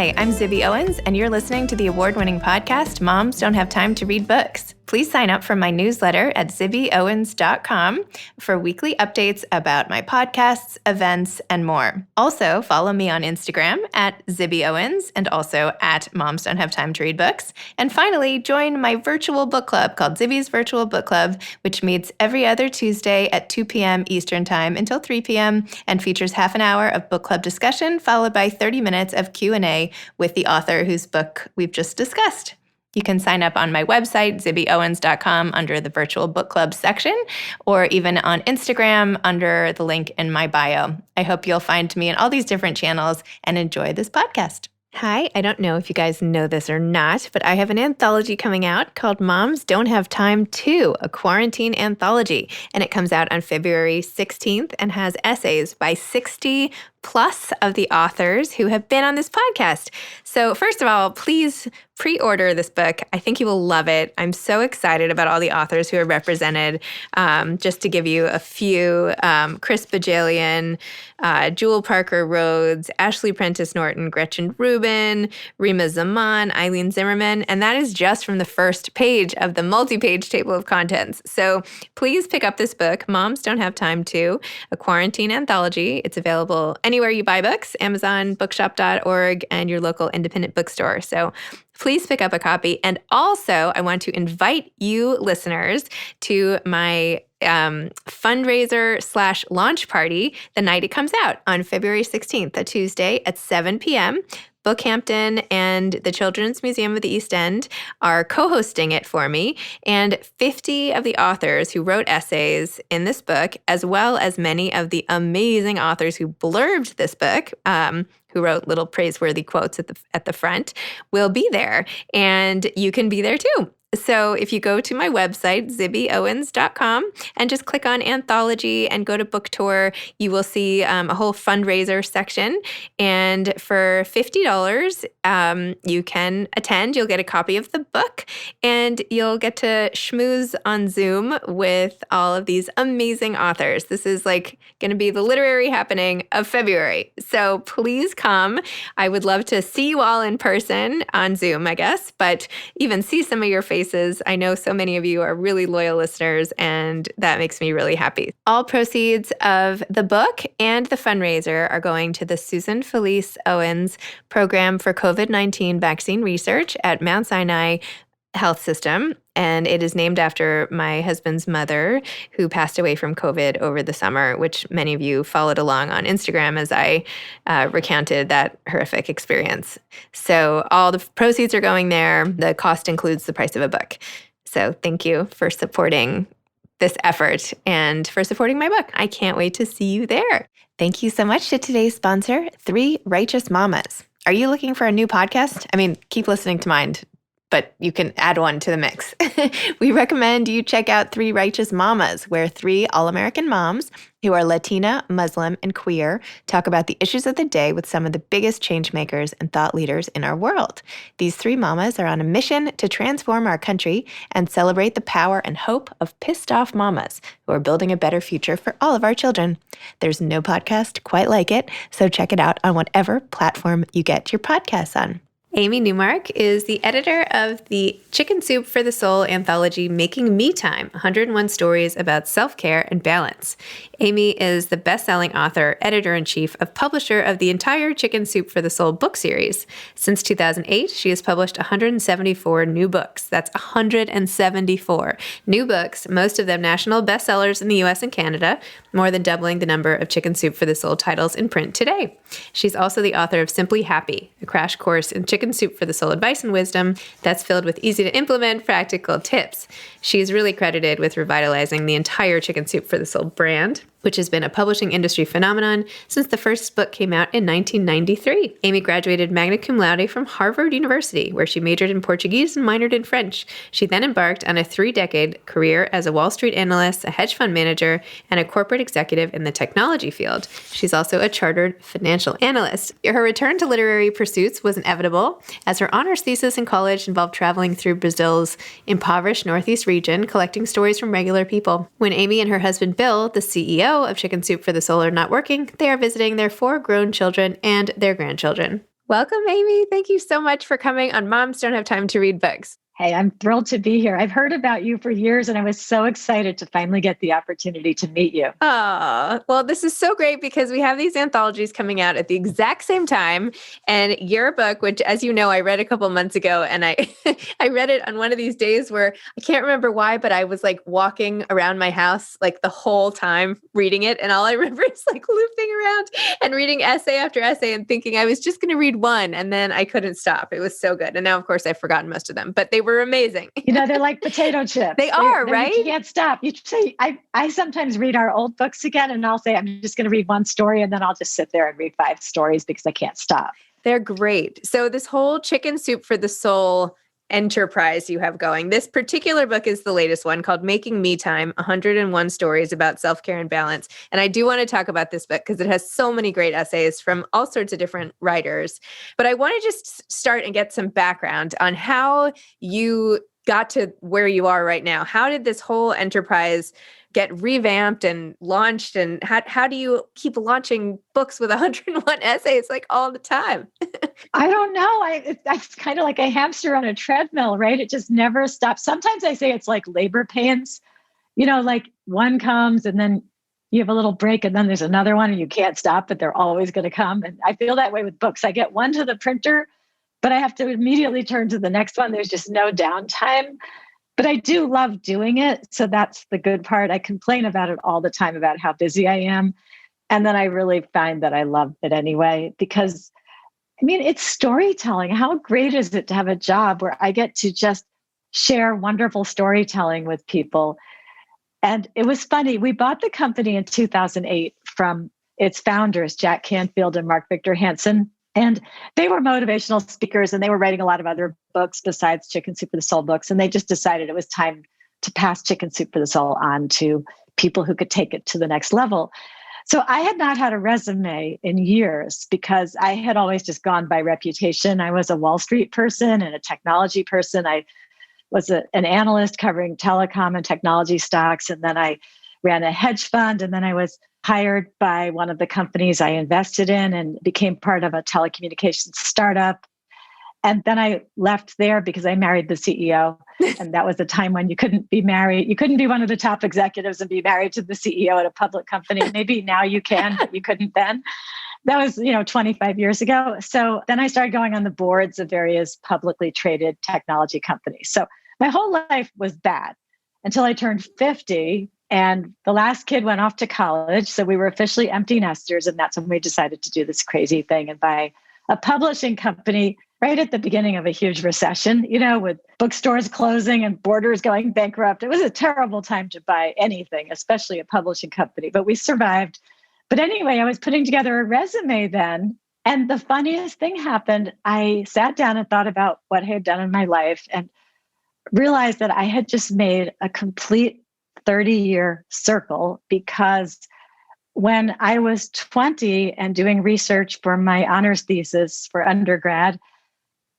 Hi, I'm Zibby Owens, and you're listening to the award-winning podcast, Moms Don't Have Time to Read Books. Please sign up for my newsletter at zibbyowens.com for weekly updates about my podcasts, events, and more. Also, follow me on Instagram at Zibby Owens and also at Moms Don't Have Time to Read Books. And finally, join my virtual book club called Zibby's Virtual Book Club, which meets every other Tuesday at 2 p.m. Eastern Time until 3 p.m. and features half an hour of book club discussion followed by 30 minutes of Q&A with the author whose book we've just discussed. You can sign up on my website, zibbyowens.com, under the Virtual Book Club section, or even on Instagram under the link in my bio. I hope you'll find me in all these different channels and enjoy this podcast. Hi, I don't know if you guys know this or not, but I have an anthology coming out called Moms Don't Have Time To, a quarantine anthology. And it comes out on February 16th and has essays by 60 plus of the authors who have been on this podcast. So first of all, please pre-order this book. I think you will love it. I'm so excited about all the authors who are represented. Just to give you a few, Chris Bajalian, Jewel Parker Rhodes, Ashley Prentice Norton, Gretchen Rubin, Rima Zaman, Eileen Zimmerman, and that is just from the first page of the multi-page table of contents. So please pick up this book, Moms Don't Have Time To, a quarantine anthology. It's available anywhere you buy books, Amazon, bookshop.org, and your local independent bookstore. So please pick up a copy. And also, I want to invite you listeners to my fundraiser / launch party the night it comes out on February 16th, a Tuesday at 7 p.m. Bookhampton and the Children's Museum of the East End are co-hosting it for me, and 50 of the authors who wrote essays in this book, as well as many of the amazing authors who blurbed this book, who wrote little praiseworthy quotes at the front, will be there, and you can be there too. So if you go to my website, zibbyowens.com, and just click on Anthology and go to Book Tour, you will see a whole fundraiser section. And for $50, you can attend. You'll get a copy of the book, and you'll get to schmooze on Zoom with all of these amazing authors. This is like going to be the literary happening of February. So please come. I would love to see you all in person on Zoom, I guess, but even see some of your faces. I know so many of you are really loyal listeners, and that makes me really happy. All proceeds of the book and the fundraiser are going to the Susan Felice Owens Program for COVID-19 Vaccine Research at Mount Sinai Health System, and it is named after my husband's mother, who passed away from COVID over the summer, which many of you followed along on Instagram as I recounted that horrific experience. So all the proceeds are going there. The cost includes the price of a book. So thank you for supporting this effort and for supporting my book. I can't wait to see you there. Thank you so much to today's sponsor, Three Righteous Mamas. Are you looking for a new podcast? I mean, keep listening to mine, but you can add one to the mix. We recommend you check out Three Righteous Mamas, where three all-American moms who are Latina, Muslim, and queer talk about the issues of the day with some of the biggest change makers and thought leaders in our world. These three mamas are on a mission to transform our country and celebrate the power and hope of pissed-off mamas who are building a better future for all of our children. There's no podcast quite like it, so check it out on whatever platform you get your podcasts on. Amy Newmark is the editor of the Chicken Soup for the Soul anthology, Making Me Time, 101 Stories About Self-Care and Balance. Amy is the best-selling author, editor-in-chief, of publisher of the entire Chicken Soup for the Soul book series. Since 2008, she has published 174 new books. That's 174 new books, most of them national bestsellers in the U.S. and Canada, more than doubling the number of Chicken Soup for the Soul titles in print today. She's also the author of Simply Happy, a crash course in Chicken Soup for the Soul advice and wisdom that's filled with easy-to-implement practical tips. She's really credited with revitalizing the entire Chicken Soup for the Soul brand, which has been a publishing industry phenomenon since the first book came out in 1993. Amy graduated magna cum laude from Harvard University, where she majored in Portuguese and minored in French. She then embarked on a 3-decade career as a Wall Street analyst, a hedge fund manager, and a corporate executive in the technology field. She's also a chartered financial analyst. Her return to literary pursuits was inevitable, as her honors thesis in college involved traveling through Brazil's impoverished Northeast region, collecting stories from regular people. When Amy and her husband Bill, the CEO of Chicken Soup for the Soul, are not working, they are visiting their 4 grown children and their grandchildren. Welcome, Amy. Thank you so much for coming on Moms Don't Have Time to Read Books. Hey, I'm thrilled to be here. I've heard about you for years, and I was so excited to finally get the opportunity to meet you. Oh, well, this is so great because we have these anthologies coming out at the exact same time. And your book, which, as you know, I read a couple months ago, and I I read it on one of these days where I can't remember why, but I was like walking around my house like the whole time reading it. And all I remember is like looping around and reading essay after essay and thinking I was just going to read one. And then I couldn't stop. It was so good. And now, of course, I've forgotten most of them, but they were amazing. They're like potato chips. They are, right? You can't stop. You say, I sometimes read our old books again, and I'll say, I'm just going to read one story, and then I'll just sit there and read 5 stories because I can't stop. They're great. So this whole Chicken Soup for the Soul enterprise you have going, this particular book is the latest one called Making Me Time, 101 Stories About Self-Care and Balance. And I do want to talk about this book because it has so many great essays from all sorts of different writers. But I want to just start and get some background on how you got to where you are right now. How did this whole enterprise get revamped and launched? And how do you keep launching books with 101 essays like all the time? I don't know. It's kind of like a hamster on a treadmill, right? It just never stops. Sometimes I say it's like labor pains, like one comes and then you have a little break and then there's another one and you can't stop, but they're always going to come. And I feel that way with books. I get one to the printer, but I have to immediately turn to the next one. There's just no downtime. But I do love doing it. So that's the good part. I complain about it all the time about how busy I am. And then I really find that I love it anyway, because it's storytelling. How great is it to have a job where I get to just share wonderful storytelling with people? And it was funny. We bought the company in 2008 from its founders, Jack Canfield and Mark Victor Hansen. And they were motivational speakers and they were writing a lot of other books besides Chicken Soup for the Soul books. And they just decided it was time to pass Chicken Soup for the Soul on to people who could take it to the next level. So I had not had a resume in years because I had always just gone by reputation. I was a Wall Street person and a technology person. I was an analyst covering telecom and technology stocks. And then I ran a hedge fund. And then I was hired by one of the companies I invested in and became part of a telecommunications startup. And then I left there because I married the CEO. And that was a time when you couldn't be married. You couldn't be one of the top executives and be married to the CEO at a public company. Maybe now you can, but you couldn't then. That was, 25 years ago. So then I started going on the boards of various publicly traded technology companies. So my whole life was bad until I turned 50. And the last kid went off to college. So we were officially empty nesters. And that's when we decided to do this crazy thing and buy a publishing company right at the beginning of a huge recession, with bookstores closing and Borders going bankrupt. It was a terrible time to buy anything, especially a publishing company, but we survived. But anyway, I was putting together a resume then. And the funniest thing happened. I sat down and thought about what I had done in my life and realized that I had just made a complete 30-year circle, because when I was 20 and doing research for my honors thesis for undergrad,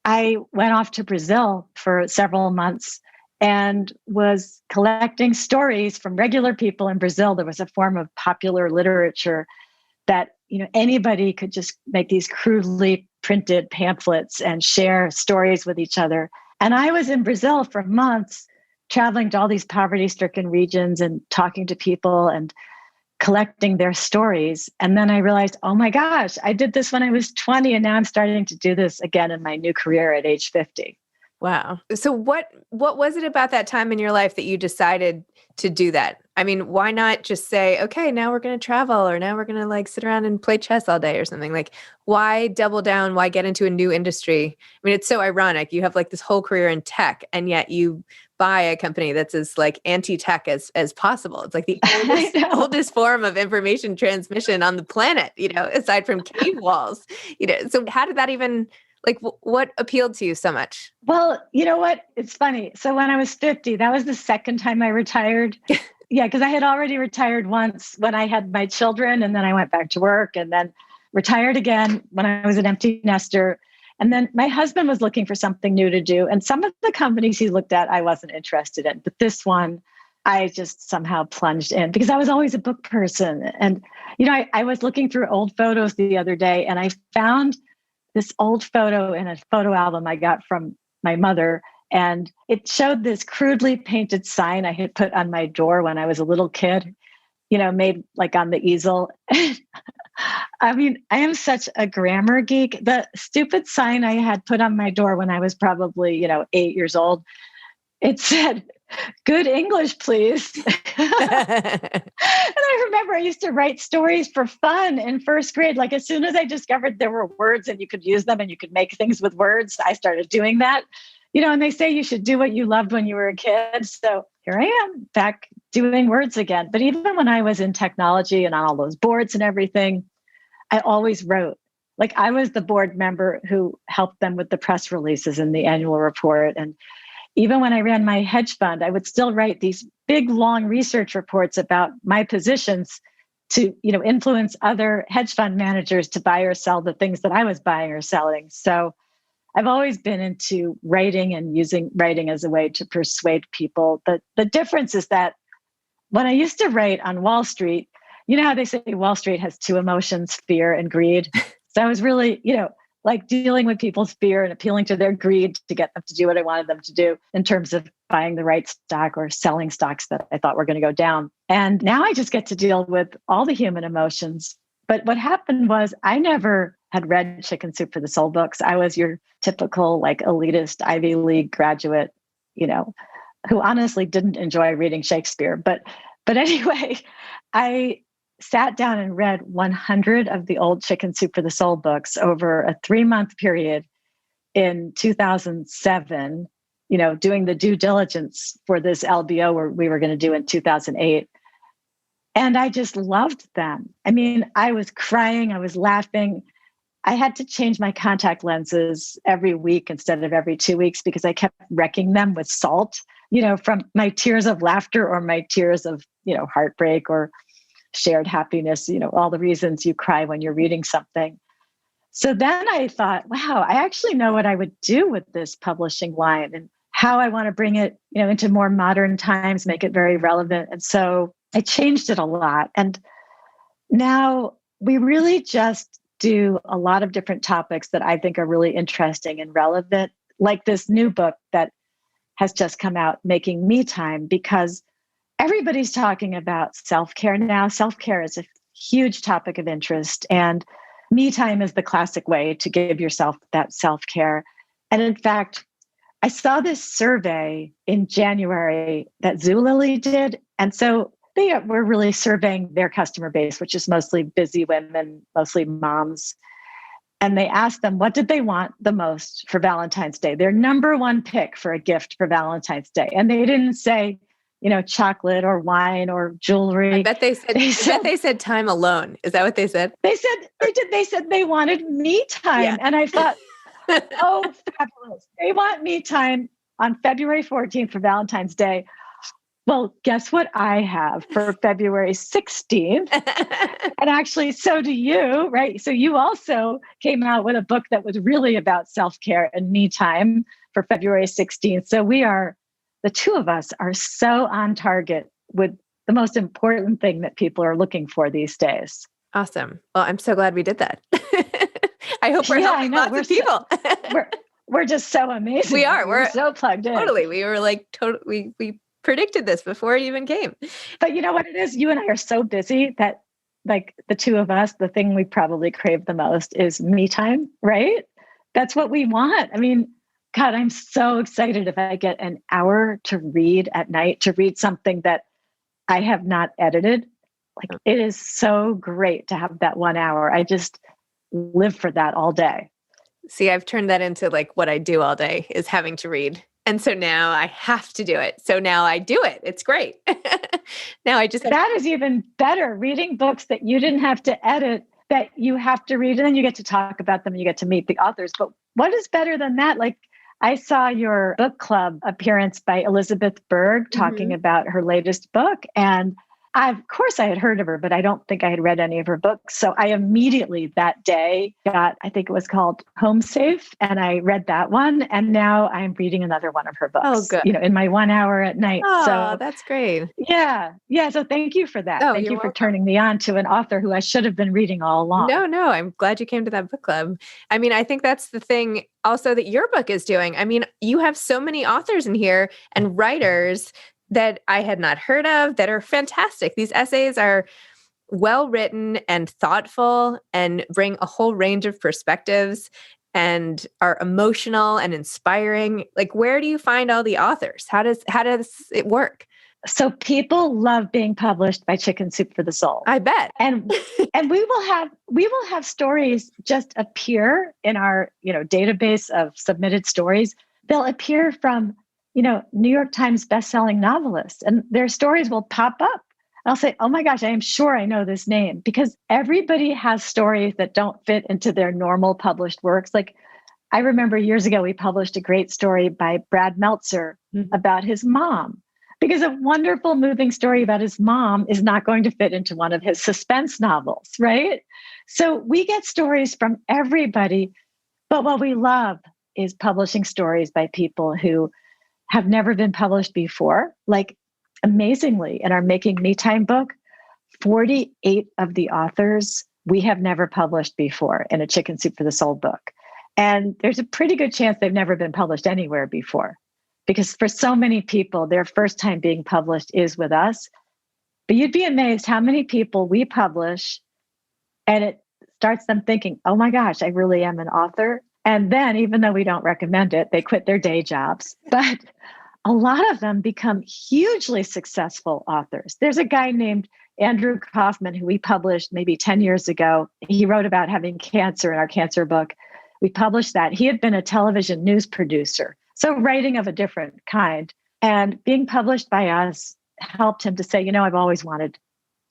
I went off to Brazil for several months and was collecting stories from regular people in Brazil. There was a form of popular literature that, anybody could just make these crudely printed pamphlets and share stories with each other. And I was in Brazil for months, traveling to all these poverty-stricken regions and talking to people and collecting their stories. And then I realized, oh my gosh, I did this when I was 20 and now I'm starting to do this again in my new career at age 50. Wow. So what was it about that time in your life that you decided to do that? I mean, why not just say, okay, now we're going to travel, or now we're going to like sit around and play chess all day or something? Like, why double down? Why get into a new industry? I mean, it's so ironic. You have like this whole career in tech and yet you buy a company that's as like anti-tech as possible. It's like the oldest form of information transmission on the planet, aside from cave walls, So how did that even, like, what appealed to you so much? Well, you know what? It's funny. So when I was 50, that was the second time I retired. Yeah, because I had already retired once when I had my children, and then I went back to work, and then retired again when I was an empty nester. And then my husband was looking for something new to do. And some of the companies he looked at, I wasn't interested in. But this one, I just somehow plunged in because I was always a book person. And, I was looking through old photos the other day and I found this old photo in a photo album I got from my mother. And it showed this crudely painted sign I had put on my door when I was a little kid, made like on the easel. I mean, I am such a grammar geek. The stupid sign I had put on my door when I was probably, 8 years old, it said, "Good English, please." And I remember I used to write stories for fun in first grade. Like as soon as I discovered there were words and you could use them and you could make things with words, I started doing that. And they say you should do what you loved when you were a kid. So here I am back doing words again. But even when I was in technology and on all those boards and everything, I always wrote. Like I was the board member who helped them with the press releases and the annual report. And even when I ran my hedge fund, I would still write these big, long research reports about my positions to, influence other hedge fund managers to buy or sell the things that I was buying or selling. So I've always been into writing and using writing as a way to persuade people. But the difference is that when I used to write on Wall Street, you know how they say Wall Street has two emotions, fear and greed. So I was really, like dealing with people's fear and appealing to their greed to get them to do what I wanted them to do in terms of buying the right stock or selling stocks that I thought were going to go down. And now I just get to deal with all the human emotions. But what happened was I never had read Chicken Soup for the Soul books. I was your typical like elitist Ivy League graduate, who honestly didn't enjoy reading Shakespeare. But anyway, I sat down and read 100 of the old Chicken Soup for the Soul books over a 3-month period in 2007, doing the due diligence for this LBO we were going to do in 2008. And I just loved them. I mean, I was crying, I was laughing. I had to change my contact lenses every week instead of every 2 weeks because I kept wrecking them with salt, from my tears of laughter or my tears of, heartbreak or shared happiness, all the reasons you cry when you're reading something. So then I thought, wow, I actually know what I would do with this publishing line and how I want to bring it, into more modern times, make it very relevant. And so I changed it a lot. And now we really just do a lot of different topics that I think are really interesting and relevant, like this new book that has just come out, Making Me Time, because everybody's talking about self-care now. Self-care is a huge topic of interest, and me time is the classic way to give yourself that self-care. And in fact, I saw this survey in January that Zulily did. And so they were really surveying their customer base, which is mostly busy women, mostly moms. And they asked them, what did they want the most for Valentine's Day? Their number one pick for a gift for Valentine's Day. And they didn't say, chocolate or wine or jewelry. I bet they said time alone. Is that what they said? They said they wanted me time. Yeah. And I thought, oh, fabulous. They want me time on February 14th for Valentine's Day. Well, guess what I have for February 16th? And actually, so do you, right? So you also came out with a book that was really about self-care and me time for February 16th. So the two of us are so on target with the most important thing that people are looking for these days. Awesome. Well, I'm so glad we did that. I hope we're helping lots of people. We're just so amazing. We are. We're so plugged in. Totally. We were like, we predicted this before it even came. But you know what it is? You and I are so busy that like the two of us, the thing we probably crave the most is me time, right? That's what we want. I mean, God, I'm so excited if I get an hour to read at night, to read something that I have not edited. Like it is so great to have that 1 hour. I just live for that all day. See, I've turned that into like what I do all day is having to read. And so now I have to do it. So now I do it. It's great. Now I just that is even better. Reading books that you didn't have to edit, that you have to read, and then you get to talk about them. You get to meet the authors. But what is better than that? Like I saw your book club appearance by Elizabeth Berg talking about her latest book. And Of course, I had heard of her, but I don't think I had read any of her books. So I immediately that day got, I think it was called Home Safe, and I read that one. And now I'm reading another one of her Oh, books, good. in my 1 hour at night. Oh, So that's great. yeah. Yeah. So thank you for that. Oh, Thank you're you for welcome. turning me on to an author who I should have been reading all along. No, I'm glad you came to that book club. I mean, I think that's the thing also that your book is doing. I mean, you have so many authors in here and writers that I had not heard of that are fantastic. These essays are well written and thoughtful and bring a whole range of perspectives and are emotional and inspiring. Like, where do you find all the authors? How does it work? So people love being published by Chicken Soup for the Soul. I bet. And we will have stories just appear in our, database of submitted stories. They'll appear from, New York Times bestselling novelists, and their stories will pop up. I'll say, "Oh my gosh, I am sure I know this name," because everybody has stories that don't fit into their normal published works. Like, I remember years ago, we published a great story by Brad Meltzer about his mom, because a wonderful, moving story about his mom is not going to fit into one of his suspense novels, right? So we get stories from everybody. But what we love is publishing stories by people who have never been published before. Like, amazingly, in our Making Me Time book, 48 of the authors we have never published before in a Chicken Soup for the Soul book. And there's a pretty good chance they've never been published anywhere before, because for so many people, their first time being published is with us. But you'd be amazed how many people we publish and it starts them thinking, "Oh my gosh, I really am an author." And then, even though we don't recommend it, they quit their day jobs. But a lot of them become hugely successful authors. There's a guy named Andrew Kaufman who we published maybe 10 years ago. He wrote about having cancer in our cancer book. We published that. He had been a television news producer, so writing of a different kind. And being published by us helped him to say, "I've always wanted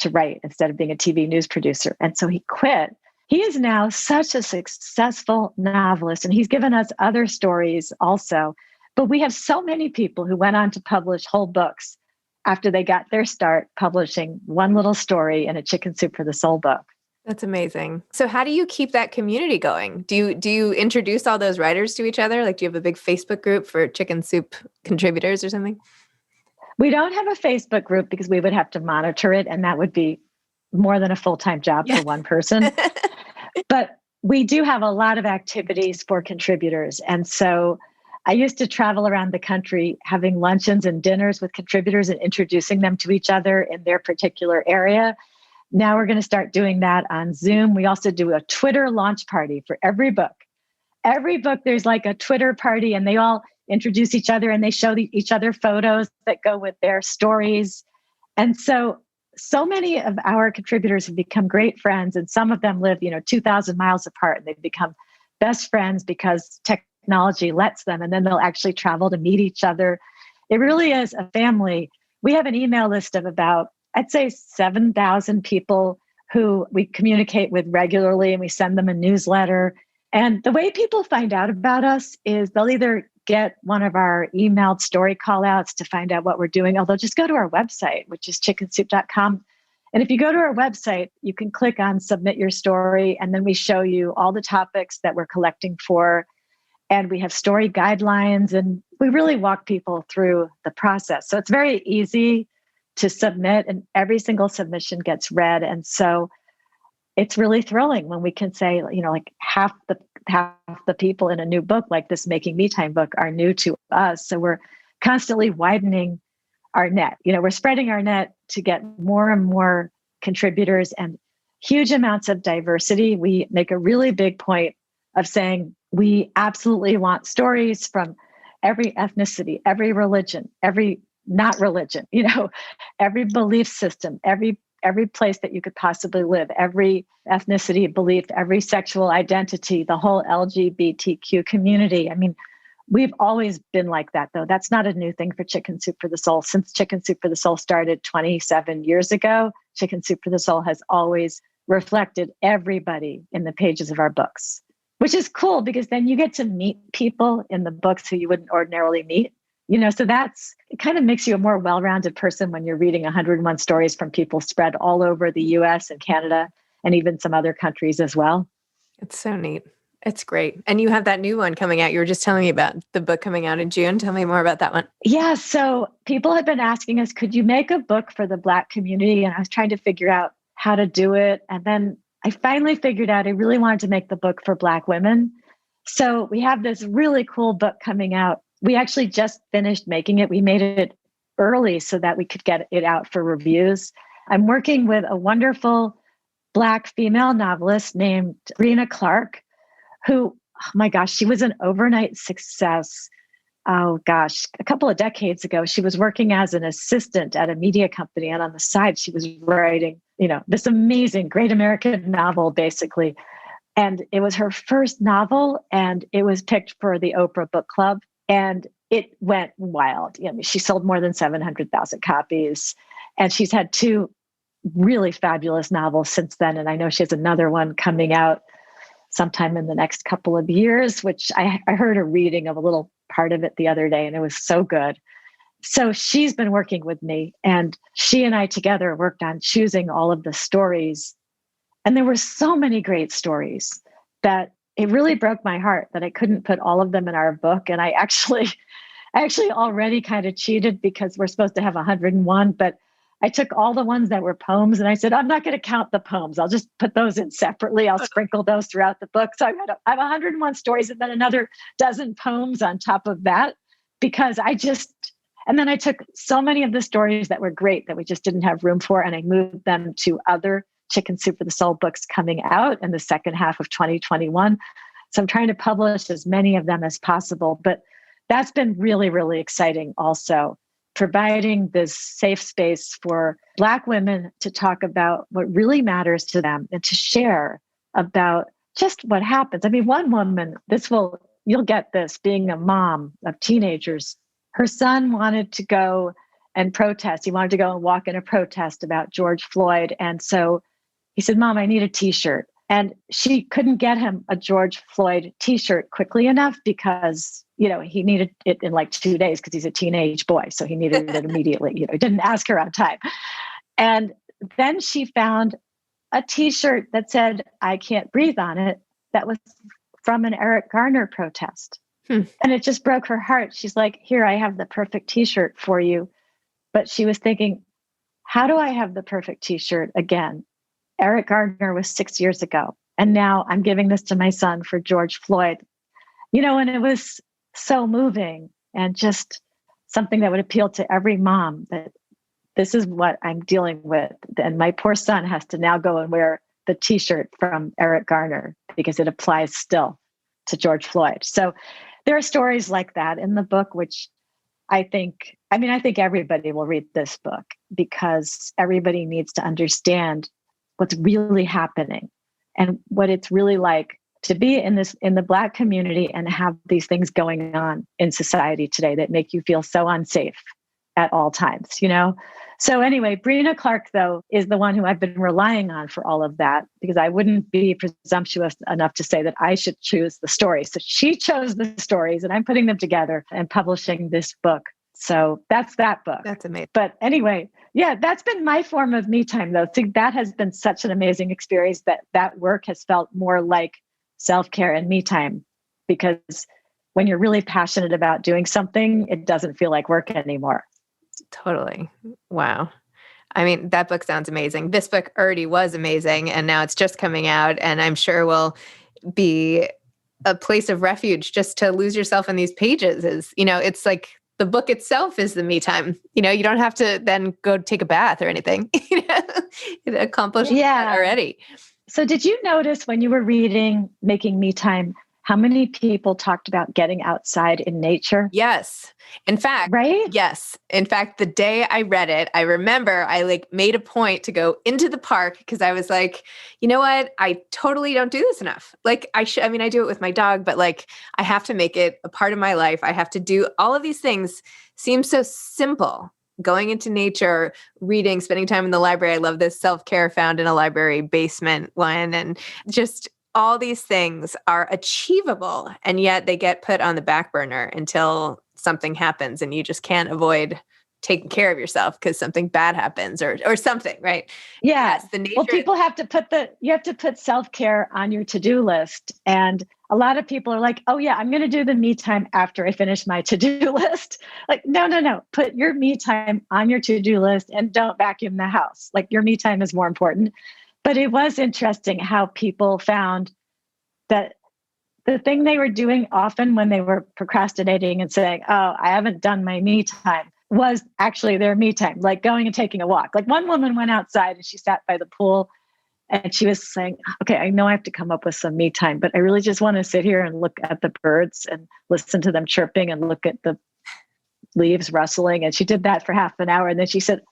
to write instead of being a TV news producer." And so he quit. He is now such a successful novelist, and he's given us other stories also. But we have so many people who went on to publish whole books after they got their start publishing one little story in a Chicken Soup for the Soul book. That's amazing. So how do you keep that community going? Do you introduce all those writers to each other? Like, do you have a big Facebook group for Chicken Soup contributors or something? We don't have a Facebook group because we would have to monitor it, and that would be more than a full-time job for one person. But we do have a lot of activities for contributors. And so I used to travel around the country having luncheons and dinners with contributors and introducing them to each other in their particular area. Now we're going to start doing that on Zoom. We also do a Twitter launch party for every book. Every book, there's like a Twitter party, and they all introduce each other and they show each other photos that go with their stories. And so many of our contributors have become great friends, and some of them live, 2,000 miles apart, and they've become best friends because technology lets them, and then they'll actually travel to meet each other. It really is a family. We have an email list of about, I'd say, 7,000 people who we communicate with regularly, and we send them a newsletter. And the way people find out about us is they'll either get one of our emailed story call outs to find out what we're doing, or they'll just go to our website, which is chickensoup.com. And if you go to our website, you can click on submit your story, and then we show you all the topics that we're collecting for. And we have story guidelines, and we really walk people through the process. So it's very easy to submit, and every single submission gets read. And so it's really thrilling when we can say, like half the people in a new book like this Making Me Time book are new to us. So we're constantly widening our net. We're spreading our net to get more and more contributors and huge amounts of diversity. We make a really big point of saying we absolutely want stories from every ethnicity, every religion, every not religion, every belief system, every place that you could possibly live, every ethnicity, belief, every sexual identity, the whole LGBTQ community. I mean, we've always been like that, though. That's not a new thing for Chicken Soup for the Soul. Since Chicken Soup for the Soul started 27 years ago, Chicken Soup for the Soul has always reflected everybody in the pages of our books, which is cool because then you get to meet people in the books who you wouldn't ordinarily meet. So it kind of makes you a more well-rounded person when you're reading 101 stories from people spread all over the US and Canada and even some other countries as well. It's so neat. It's great. And you have that new one coming out. You were just telling me about the book coming out in June. Tell me more about that one. Yeah. So people had been asking us, could you make a book for the Black community? And I was trying to figure out how to do it. And then I finally figured out I really wanted to make the book for Black women. So we have this really cool book coming out. We actually just finished making it. We made it early so that we could get it out for reviews. I'm working with a wonderful Black female novelist named Brina Clark, who, oh my gosh, she was an overnight success. Oh gosh, a couple of decades ago, she was working as an assistant at a media company. And on the side, she was writing, this amazing, great American novel, basically. And it was her first novel, and it was picked for the Oprah Book Club. And it went wild. She sold more than 700,000 copies. And she's had two really fabulous novels since then. And I know she has another one coming out sometime in the next couple of years, which I heard a reading of a little part of it the other day, and it was so good. So she's been working with me, and she and I together worked on choosing all of the stories. And there were so many great stories that it really broke my heart that I couldn't put all of them in our book. And I actually already kind of cheated because we're supposed to have 101, but I took all the ones that were poems and I said, I'm not going to count the poems. I'll just put those in separately. I'll sprinkle those throughout the book. So I have 101 stories and then another dozen poems on top of that, because and then I took so many of the stories that were great that we just didn't have room for, and I moved them to other Chicken Soup for the Soul books coming out in the second half of 2021. So I'm trying to publish as many of them as possible, but that's been really, really exciting also, providing this safe space for Black women to talk about what really matters to them and to share about just what happens. I mean, one woman, you'll get this, being a mom of teenagers, her son wanted to go and protest. He wanted to go and walk in a protest about George Floyd. And so he said, Mom, I need a t-shirt. And she couldn't get him a George Floyd t-shirt quickly enough because, he needed it in like 2 days because he's a teenage boy. So he needed it immediately. He didn't ask her on time. And then she found a t-shirt that said, I can't breathe on it. That was from an Eric Garner protest. And it just broke her heart. She's like, here, I have the perfect t-shirt for you. But she was thinking, how do I have the perfect t-shirt again? Eric Garner was 6 years ago. And now I'm giving this to my son for George Floyd. And it was so moving and just something that would appeal to every mom, that this is what I'm dealing with. And my poor son has to now go and wear the t-shirt from Eric Garner because it applies still to George Floyd. So there are stories like that in the book, which I think everybody will read this book because everybody needs to understand what's really happening and what it's really like to be in the Black community and have these things going on in society today that make you feel so unsafe at all times, So anyway, Brina Clark, though, is the one who I've been relying on for all of that, because I wouldn't be presumptuous enough to say that I should choose the stories. So she chose the stories and I'm putting them together and publishing this book. So that's that book. That's amazing. But anyway, yeah, that's been my form of me time, though. So that has been such an amazing experience that work has felt more like self-care and me time, because when you're really passionate about doing something, it doesn't feel like work anymore. Totally. Wow. I mean, that book sounds amazing. This book already was amazing, and now it's just coming out, and I'm sure will be a place of refuge just to lose yourself in these pages. It's like the book itself is the me time. You don't have to then go take a bath or anything. It accomplished that already. So did you notice when you were reading Making Me Time, how many people talked about getting outside in nature? Yes. In fact, right? Yes. In fact, the day I read it, I remember I made a point to go into the park because I was like, you know what? I totally don't do this enough. I do it with my dog, but I have to make it a part of my life. I have to do all of these things. Seems so simple. Going into nature, reading, spending time in the library. I love this self-care found in a library basement one. And just all these things are achievable, and yet they get put on the back burner until something happens and you just can't avoid taking care of yourself because something bad happens or something, right? Yeah. Yes, the nature. Well, people have to you have to put self-care on your to-do list. And a lot of people are like, oh yeah, I'm going to do the me time after I finish my to-do list. Like, no. Put your me time on your to-do list and don't vacuum the house. Like your me time is more important. But it was interesting how people found that the thing they were doing often when they were procrastinating and saying, oh, I haven't done my me time, was actually their me time, like going and taking a walk. Like one woman went outside and she sat by the pool and she was saying, okay, I know I have to come up with some me time, but I really just want to sit here and look at the birds and listen to them chirping and look at the leaves rustling. And she did that for half an hour. And then she said,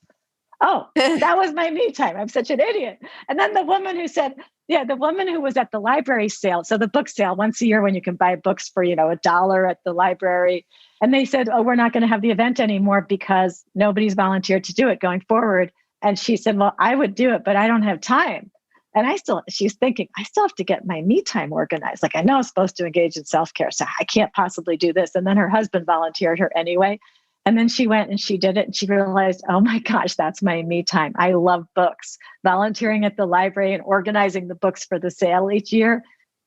oh, that was my me time. I'm such an idiot. And then the woman who said, yeah, the woman who was at the library sale. So the book sale once a year when you can buy books for, $1 at the library. And they said, oh, we're not going to have the event anymore because nobody's volunteered to do it going forward. And she said, well, I would do it, but I don't have time. And she's thinking, I still have to get my me time organized. Like I know I'm supposed to engage in self-care, so I can't possibly do this. And then her husband volunteered her anyway. And then she went and she did it and she realized, oh my gosh, that's my me time. I love books. Volunteering at the library and organizing the books for the sale each year.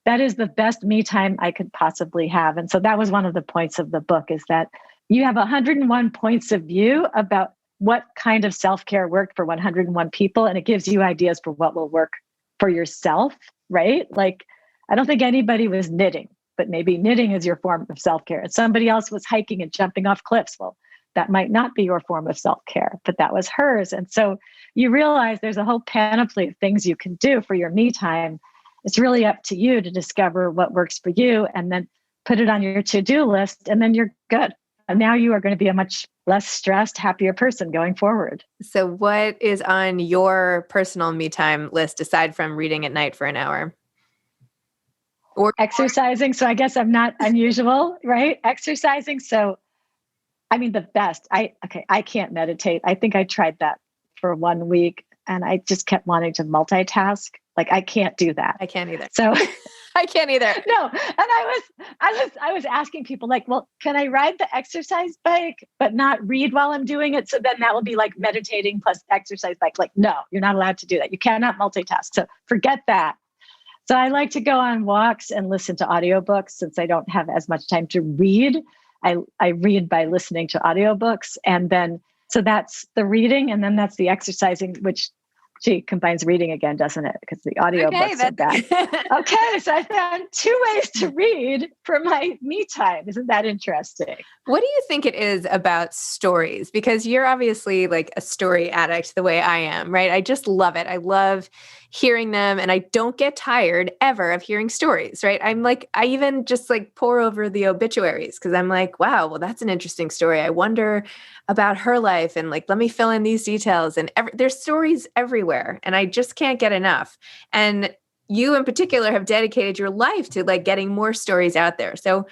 That is the best me time I could possibly have. And so that was one of the points of the book, is that you have 101 points of view about what kind of self-care worked for 101 people. And it gives you ideas for what will work for yourself, right? Like, I don't think anybody was knitting, but maybe knitting is your form of self-care. And somebody else was hiking and jumping off cliffs. Well, that might not be your form of self-care, but that was hers. And so you realize there's a whole panoply of things you can do for your me time. It's really up to you to discover what works for you and then put it on your to-do list, and then you're good. And now you are going to be a much less stressed, happier person going forward. So what is on your personal me time list aside from reading at night for an hour? Or exercising. So I guess I'm not unusual, right? Exercising. So I mean, the best. I can't meditate. I think I tried that for 1 week and I just kept wanting to multitask. Like I can't do that. I can't either. So I can't either. No. And I was asking people like, well, can I ride the exercise bike, but not read while I'm doing it? So then that will be like meditating plus exercise bike. Like, no, you're not allowed to do that. You cannot multitask. So forget that. So I like to go on walks and listen to audiobooks since I don't have as much time to read. I read by listening to audiobooks. And then, so that's the reading. And then that's the exercising, which she combines reading again, doesn't it? Because the audiobooks are bad. Okay. So I found 2 ways to read for my me time. Isn't that interesting? What do you think it is about stories? Because you're obviously like a story addict the way I am, right? I just love it. I love hearing them and I don't get tired ever of hearing stories, right? I'm like, I even just like pore over the obituaries because I'm like, wow, well, that's an interesting story. I wonder about her life and like, let me fill in these details. And there's stories everywhere and I just can't get enough. And you in particular have dedicated your life to like getting more stories out there. So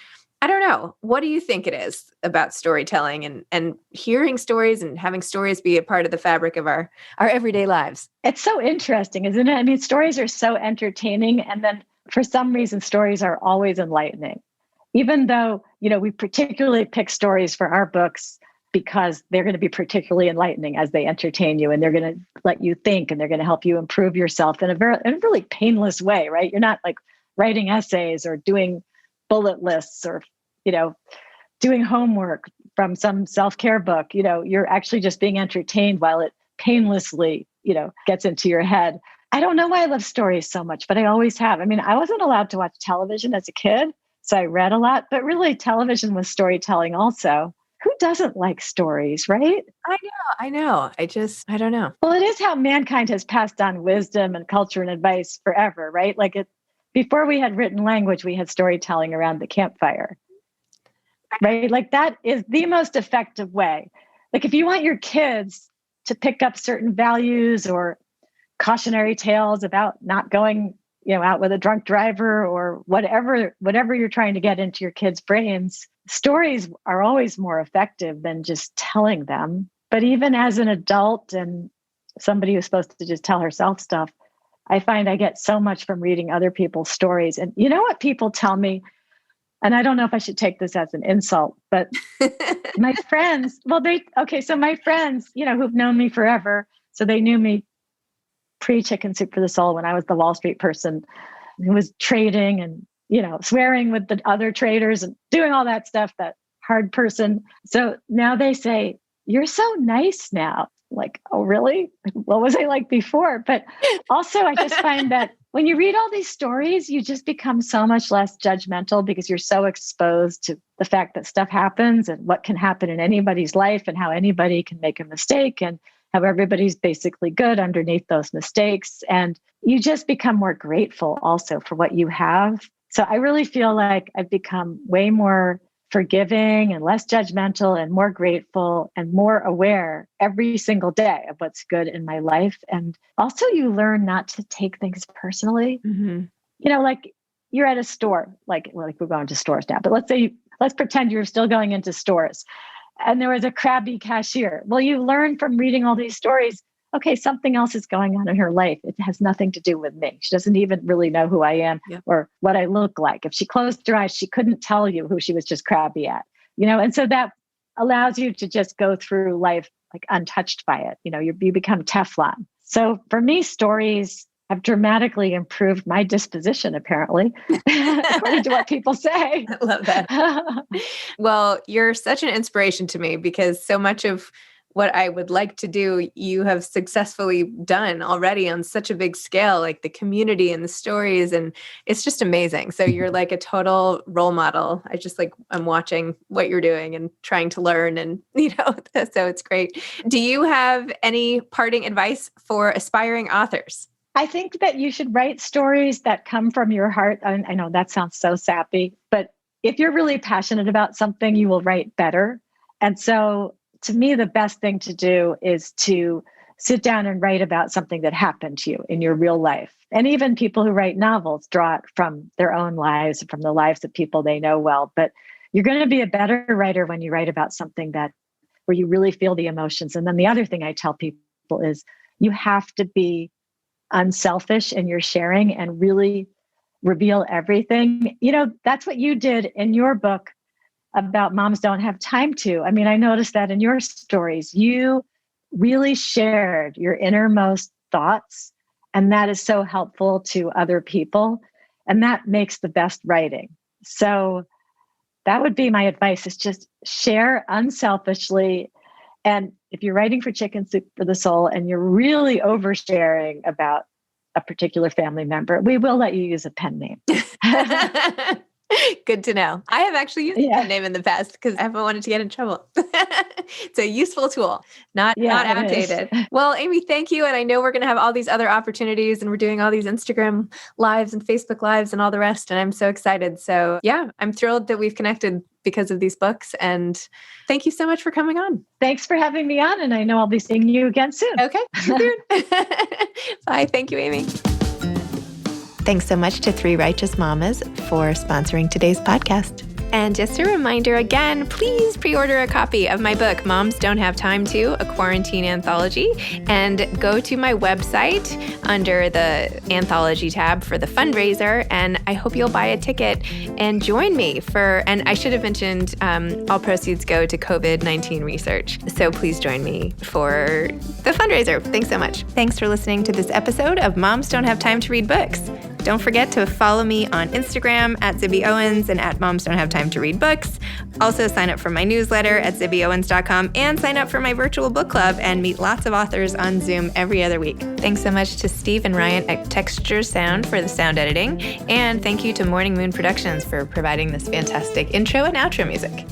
I don't know. What do you think it is about storytelling and hearing stories and having stories be a part of the fabric of our everyday lives? It's so interesting, isn't it? I mean, stories are so entertaining. And then for some reason, stories are always enlightening. Even though, we particularly pick stories for our books because they're going to be particularly enlightening as they entertain you and they're going to let you think and they're going to help you improve yourself in a really painless way, right? You're not like writing essays or doing bullet lists or, doing homework from some self-care book. You're actually just being entertained while it painlessly, gets into your head. I don't know why I love stories so much, but I always have. I mean, I wasn't allowed to watch television as a kid, so I read a lot, but really television was storytelling also. Who doesn't like stories, right? I know. I don't know. Well, it is how mankind has passed on wisdom and culture and advice forever, right? Like before we had written language, we had storytelling around the campfire, right? Like that is the most effective way. Like if you want your kids to pick up certain values or cautionary tales about not going, out with a drunk driver or whatever you're trying to get into your kids' brains, stories are always more effective than just telling them. But even as an adult and somebody who's supposed to just tell herself stuff, I find I get so much from reading other people's stories. And you know what people tell me? and I don't know if I should take this as an insult, but my friends, so my friends, who've known me forever, so they knew me pre-Chicken Soup for the Soul when I was the Wall Street person who was trading and, swearing with the other traders and doing all that stuff, that hard person. So now they say, "You're so nice now." Like, oh, really? What was I like before? But also I just find that when you read all these stories, you just become so much less judgmental because you're so exposed to the fact that stuff happens and what can happen in anybody's life and how anybody can make a mistake and how everybody's basically good underneath those mistakes. And you just become more grateful also for what you have. So I really feel like I've become way more forgiving and less judgmental and more grateful and more aware every single day of what's good in my life. And also you learn not to take things personally. Mm-hmm. Like you're at a store, like we're going to stores now, but let's pretend you're still going into stores and there was a crabby cashier. Well, you learn from reading all these stories, okay, something else is going on in her life. It has nothing to do with me. She doesn't even really know who I am or what I look like. If she closed her eyes, she couldn't tell you who she was just crabby at, and so that allows you to just go through life like untouched by it. You become Teflon. So for me, stories have dramatically improved my disposition, apparently, according to what people say. I love that. Well, you're such an inspiration to me because so much of what I would like to do, you have successfully done already on such a big scale, like the community and the stories. And it's just amazing. So you're like a total role model. I'm watching what you're doing and trying to learn and, so it's great. Do you have any parting advice for aspiring authors? I think that you should write stories that come from your heart. I know that sounds so sappy, but if you're really passionate about something, you will write better. And so to me, the best thing to do is to sit down and write about something that happened to you in your real life. And even people who write novels draw it from their own lives, from the lives of people they know well. But you're going to be a better writer when you write about something where you really feel the emotions. And then the other thing I tell people is you have to be unselfish in your sharing and really reveal everything. That's what you did in your book about Moms Don't Have Time To. I mean, I noticed that in your stories, you really shared your innermost thoughts, and that is so helpful to other people, and that makes the best writing. So that would be my advice, is just share unselfishly. And if you're writing for Chicken Soup for the Soul and you're really oversharing about a particular family member, we will let you use a pen name. Good to know. I have actually used that name in the past because I haven't wanted to get in trouble. It's a useful tool, not outdated. Well, Amy, thank you. And I know we're going to have all these other opportunities and we're doing all these Instagram lives and Facebook lives and all the rest. And I'm so excited. So I'm thrilled that we've connected because of these books. And thank you so much for coming on. Thanks for having me on. And I know I'll be seeing you again soon. Okay. Bye. Thank you, Amy. Thanks so much to Three Righteous Mamas for sponsoring today's podcast. And just a reminder again, please pre-order a copy of my book, Moms Don't Have Time To, a quarantine anthology, and go to my website under the anthology tab for the fundraiser. And I hope you'll buy a ticket and join me and I should have mentioned all proceeds go to COVID-19 research. So please join me for the fundraiser. Thanks so much. Thanks for listening to this episode of Moms Don't Have Time to Read Books. Don't forget to follow me on Instagram at Zibby Owens and at Moms Don't Have Time to Read Books. Also sign up for my newsletter at zibbyowens.com and sign up for my virtual book club and meet lots of authors on Zoom every other week. Thanks so much to Steve and Ryan at Texture Sound for the sound editing. And thank you to Morning Moon Productions for providing this fantastic intro and outro music.